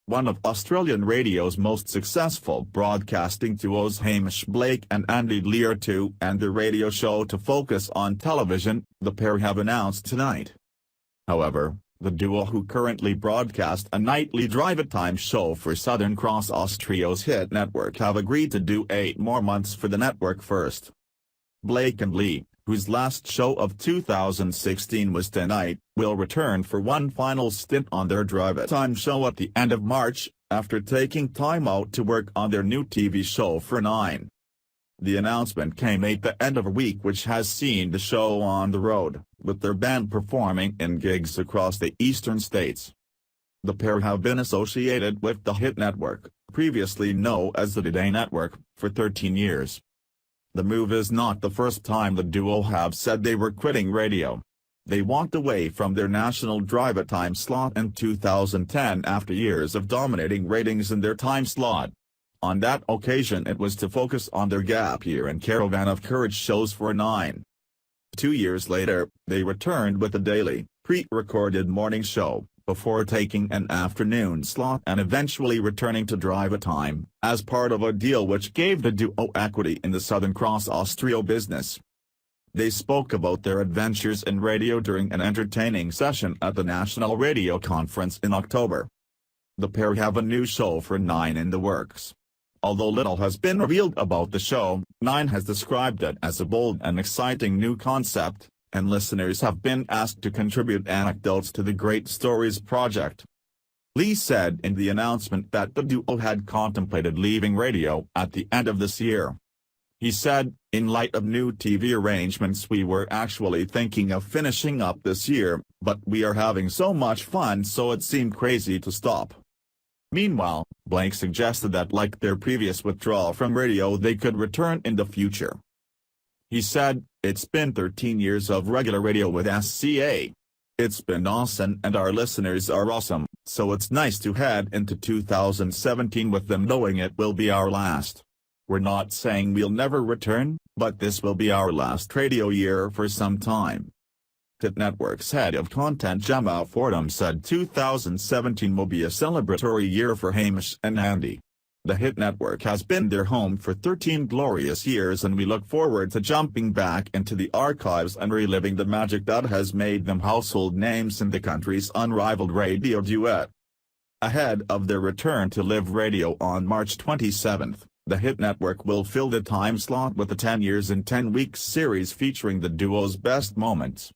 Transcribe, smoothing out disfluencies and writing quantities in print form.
one of Australian radio's most successful broadcasting duos. Hamish and Andy lear to end the radio show to focus on television, the pair have announced tonight. However, the duo, who currently broadcast a nightly drivetime show for Southern Cross Austereo's hit network, have agreed to do 8 more months for the network first. Blake and Lee, whose last show of 2016 was tonight, will return for one final stint on their drivetime show at the end of March, after taking time out to work on their new TV show for 9. The announcement came at the end of a week which has seen the show on the road, with their band performing in gigs across the eastern states. The pair have been associated with the hit network, previously known as the Today Network, for 13 years. The move is not the first time the duo have said they were quitting radio. They walked away from their national drivetime slot in 2010 after years of dominating ratings in their time slot. On that occasion it was to focus on their gap year and Caravan of Courage shows for 9. 2 years later, they returned with a daily, pre-recorded morning show, before taking an afternoon slot and eventually returning to drivetime, as part of a deal which gave the duo equity in the Southern Cross Austereo business. They spoke about their adventures in radio during an entertaining session at the National Radio Conference in October. The pair have a new show for 9 in the works. Although little has been revealed about the show, 9 has described it as a bold and exciting new concept, and listeners have been asked to contribute anecdotes to the Great Stories project. Lee said in the announcement that the duo had contemplated leaving radio at the end of this year. He said, "In light of new TV arrangements we were actually thinking of finishing up this year, but we are having so much fun so it seemed crazy to stop." Meanwhile, Blake suggested that like their previous withdrawal from radio they could return in the future. He said, "It's been 13 years of regular radio with SCA. It's been awesome and our listeners are awesome, so it's nice to head into 2017 with them knowing it will be our last. We're not saying we'll never return, but this will be our last radio year for some time." Hit Network's head of content Gemma Fordham said 2017 will be a celebratory year for Hamish and Andy. The Hit Network has been their home for 13 glorious years and we look forward to jumping back into the archives and reliving the magic that has made them household names in the country's unrivaled radio duet. Ahead of their return to live radio on March 27, the Hit Network will fill the time slot with a 10 Years in 10 Weeks series featuring the duo's best moments.